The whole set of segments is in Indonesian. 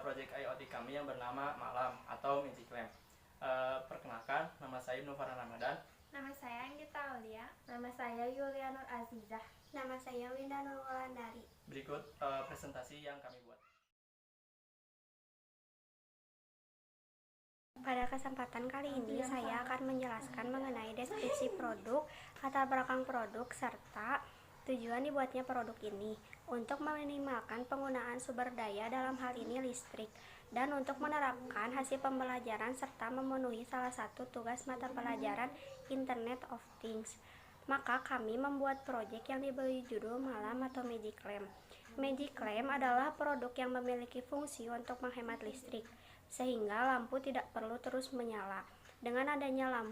proyek IoT kami yang bernama Malam atau Magic Lamp. Perkenalkan, nama saya Novara Ramadan. Nama saya Anggita Aulia. Nama saya Yulia Nur Azizah. Nama saya Winda Nur Wulandari. Berikut presentasi yang kami buat. Pada kesempatan kali ini saya akan menjelaskan mengenai deskripsi produk, latar belakang produk, serta tujuan dibuatnya produk ini untuk meminimalkan penggunaan sumber daya, dalam hal ini listrik, dan untuk menerapkan hasil pembelajaran serta memenuhi salah satu tugas mata pelajaran Internet of Things. Maka kami membuat proyek yang diberi judul Malam atau Magic Lamp. Magic Lamp adalah produk yang memiliki fungsi untuk menghemat listrik, sehingga lampu tidak perlu terus menyala. Dengan adanya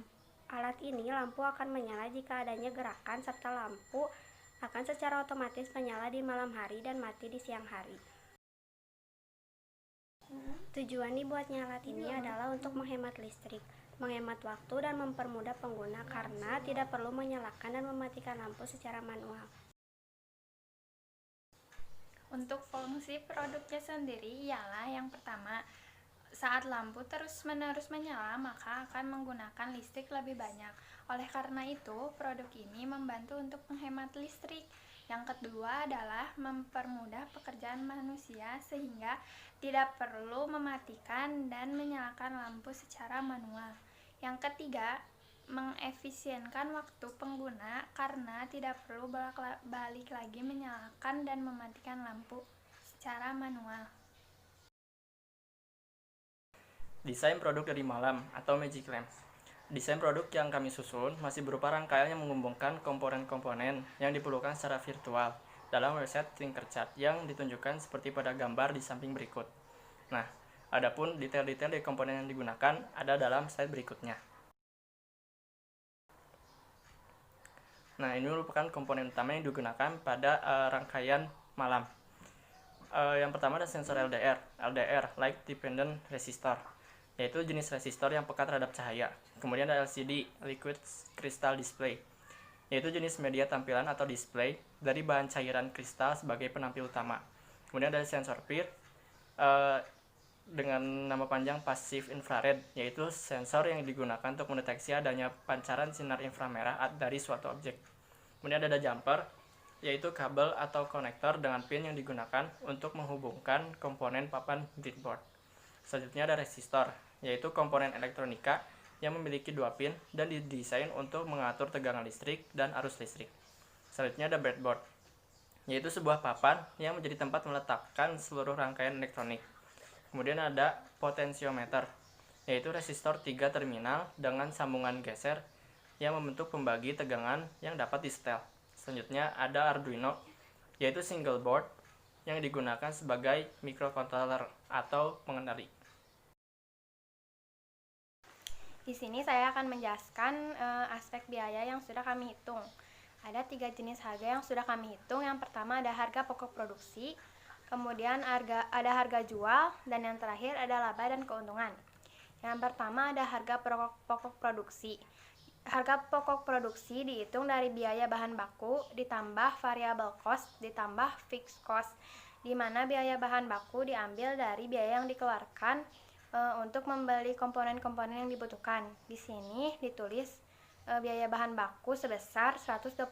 alat ini, lampu akan menyala jika adanya gerakan, serta lampu akan secara otomatis menyala di malam hari dan mati di siang hari. Tujuan dibuatnya alat ini adalah untuk menghemat listrik, menghemat waktu, dan mempermudah pengguna karena tidak perlu menyalakan dan mematikan lampu secara manual. Untuk fungsi produknya sendiri ialah yang pertama, saat lampu terus-menerus menyala maka akan menggunakan listrik lebih banyak. Oleh karena itu, produk ini membantu untuk menghemat listrik. Yang kedua adalah mempermudah pekerjaan manusia sehingga tidak perlu mematikan dan menyalakan lampu secara manual. Yang ketiga, mengefisienkan waktu pengguna karena tidak perlu balik lagi menyalakan dan mematikan lampu secara manual. Desain produk dari Malam atau Magic Lamp. Desain produk yang kami susun masih berupa rangkaian yang menghubungkan komponen-komponen yang diperlukan secara virtual dalam website Tinkercad yang ditunjukkan seperti pada gambar di samping berikut. Nah, adapun detail-detail dari komponen yang digunakan ada dalam slide berikutnya. Nah, ini merupakan komponen utama yang digunakan pada rangkaian Malam. Yang pertama ada sensor LDR, Light Dependent Resistor, yaitu jenis resistor yang peka terhadap cahaya. Kemudian ada LCD, Liquid Crystal Display, yaitu jenis media tampilan atau display dari bahan cairan kristal sebagai penampil utama. Kemudian ada sensor PIR dengan nama panjang Passive Infrared, yaitu sensor yang digunakan untuk mendeteksi adanya pancaran sinar inframerah dari suatu objek. Kemudian ada jumper, yaitu kabel atau konektor dengan pin yang digunakan untuk menghubungkan komponen papan breadboard. Selanjutnya ada resistor, yaitu komponen elektronika yang memiliki dua pin dan didesain untuk mengatur tegangan listrik dan arus listrik. Selanjutnya ada breadboard, yaitu sebuah papan yang menjadi tempat meletakkan seluruh rangkaian elektronik. Kemudian ada potensiometer, yaitu resistor 3 terminal dengan sambungan geser yang membentuk pembagi tegangan yang dapat disetel. Selanjutnya ada Arduino, yaitu single board yang digunakan sebagai microcontroller atau pengendali. Di sini saya akan menjelaskan aspek biaya yang sudah kami hitung. Ada 3 jenis harga yang sudah kami hitung. Yang pertama ada harga pokok produksi, kemudian ada harga jual, dan yang terakhir ada laba dan keuntungan. Yang pertama ada harga pokok produksi. Harga pokok produksi dihitung dari biaya bahan baku ditambah variable cost ditambah fixed cost, di mana biaya bahan baku diambil dari biaya yang dikeluarkan untuk membeli komponen-komponen yang dibutuhkan. Di sini ditulis biaya bahan baku sebesar 125.000.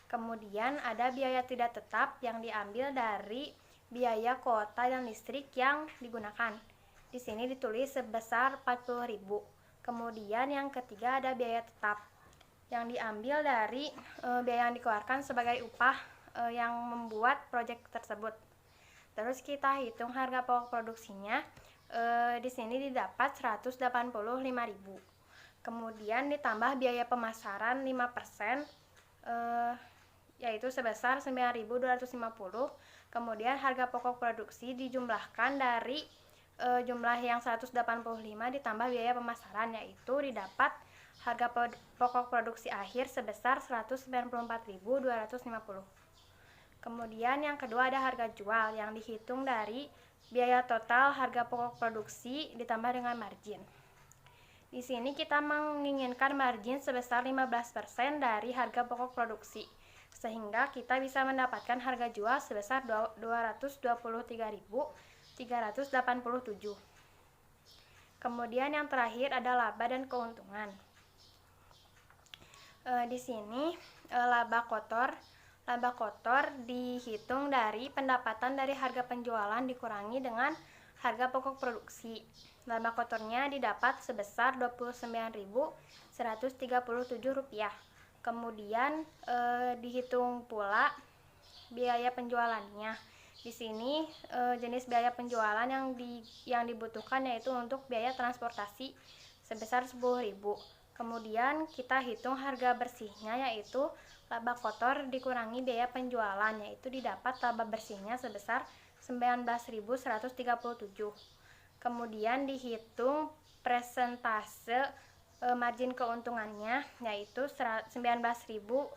Kemudian ada biaya tidak tetap yang diambil dari biaya kuota dan listrik yang digunakan. Di sini ditulis sebesar 40.000. Kemudian yang ketiga ada biaya tetap yang diambil dari biaya yang dikeluarkan sebagai upah yang membuat proyek tersebut. Terus kita hitung harga pokok produksinya. Di sini didapat 185.000. Kemudian ditambah biaya pemasaran 5%, yaitu sebesar 9.250. Kemudian harga pokok produksi dijumlahkan dari jumlah yang 185 ditambah biaya pemasaran, yaitu didapat harga pokok produksi akhir sebesar 194.250. Kemudian yang kedua ada harga jual yang dihitung dari biaya total harga pokok produksi ditambah dengan margin. Di sini kita menginginkan margin sebesar 15% dari harga pokok produksi, sehingga kita bisa mendapatkan harga jual sebesar 223.000 387. Kemudian yang terakhir ada laba dan keuntungan. Di sini laba kotor dihitung dari pendapatan dari harga penjualan dikurangi dengan harga pokok produksi. Laba kotornya didapat sebesar Rp29.137. Kemudian dihitung pula biaya penjualannya. Di sini jenis biaya penjualan yang dibutuhkan yaitu untuk biaya transportasi sebesar Rp10.000. Kemudian kita hitung harga bersihnya, yaitu laba kotor dikurangi biaya penjualan, yaitu didapat laba bersihnya sebesar Rp19.137. Kemudian dihitung persentase margin keuntungannya, yaitu Rp19.137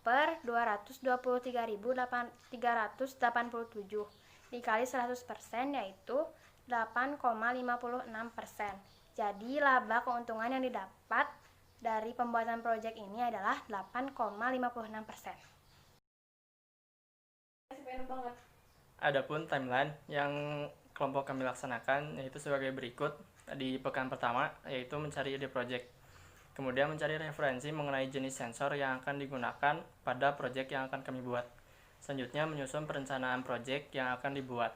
per Rp223.387 dikali 100%, yaitu 8,56%. Jadi laba keuntungan yang didapat dari pembuatan proyek ini adalah 8,56%. Adapun timeline yang kelompok kami laksanakan yaitu sebagai berikut. Di pekan pertama yaitu mencari ide proyek, kemudian mencari referensi mengenai jenis sensor yang akan digunakan pada proyek yang akan kami buat. Selanjutnya menyusun perencanaan proyek yang akan dibuat.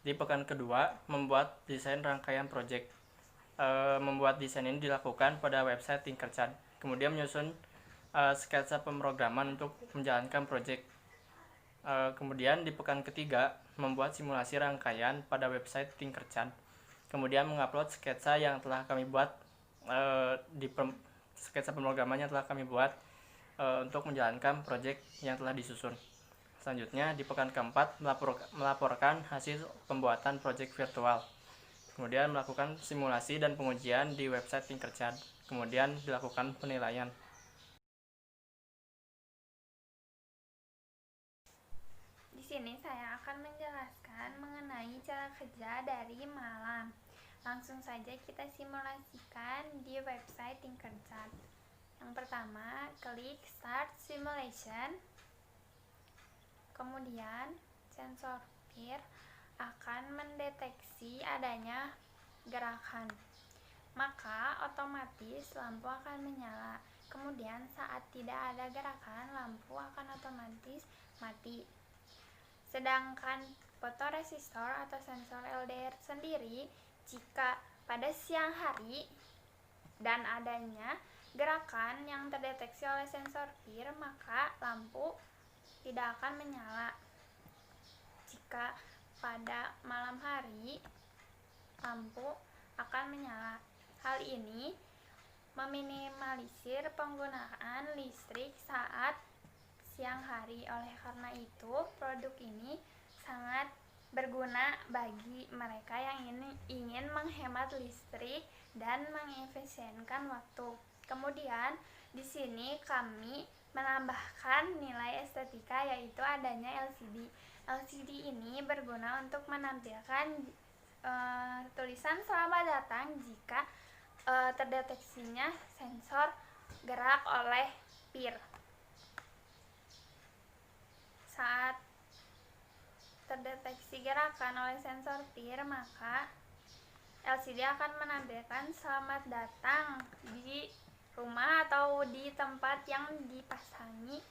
Di pekan kedua membuat desain rangkaian proyek. Membuat desain ini dilakukan pada website Tinkercad. Kemudian menyusun sketsa pemrograman untuk menjalankan proyek. Kemudian di pekan ketiga membuat simulasi rangkaian pada website Tinkercad. Kemudian mengupload sketsa yang telah kami buat sketsa pemrograman yang telah kami buat untuk menjalankan proyek yang telah disusun. Selanjutnya di pekan keempat melaporkan hasil pembuatan proyek virtual. Kemudian melakukan simulasi dan pengujian di website Tinkercad. Kemudian dilakukan penilaian. Di sini saya akan menjelaskan mengenai cara kerja dari malam. Langsung saja kita simulasikan di website Tinkercad. Yang pertama, klik Start Simulation. Kemudian sensor peer akan mendeteksi adanya gerakan, maka otomatis lampu akan menyala. Kemudian saat tidak ada gerakan, lampu akan otomatis mati. Sedangkan fotoresistor atau sensor LDR sendiri, jika pada siang hari dan adanya gerakan yang terdeteksi oleh sensor peer, maka lampu tidak akan menyala. Jika pada malam hari, lampu akan menyala. Hal ini meminimalisir penggunaan listrik saat siang hari. Oleh karena itu, produk ini sangat berguna bagi mereka yang ingin menghemat listrik dan mengefisienkan waktu. Kemudian, di sini kami menambahkan nilai estetika, yaitu adanya LCD. LCD ini berguna untuk menampilkan tulisan selamat datang jika terdeteksinya sensor gerak oleh peer. Saat terdeteksi gerakan oleh sensor peer, maka LCD akan menampilkan selamat datang di rumah atau di tempat yang dipasangi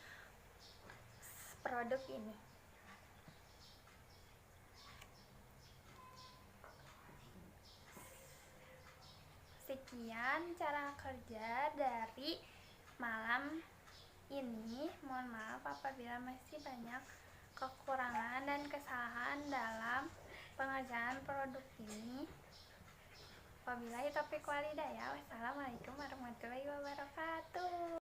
produk ini. Sekian cara kerja dari malam ini. Mohon maaf apabila masih banyak kekurangan dan kesalahan dalam pengerjaan produk ini. Wabillahi taufiq wal hidayah. Wassalamualaikum warahmatullahi wabarakatuh.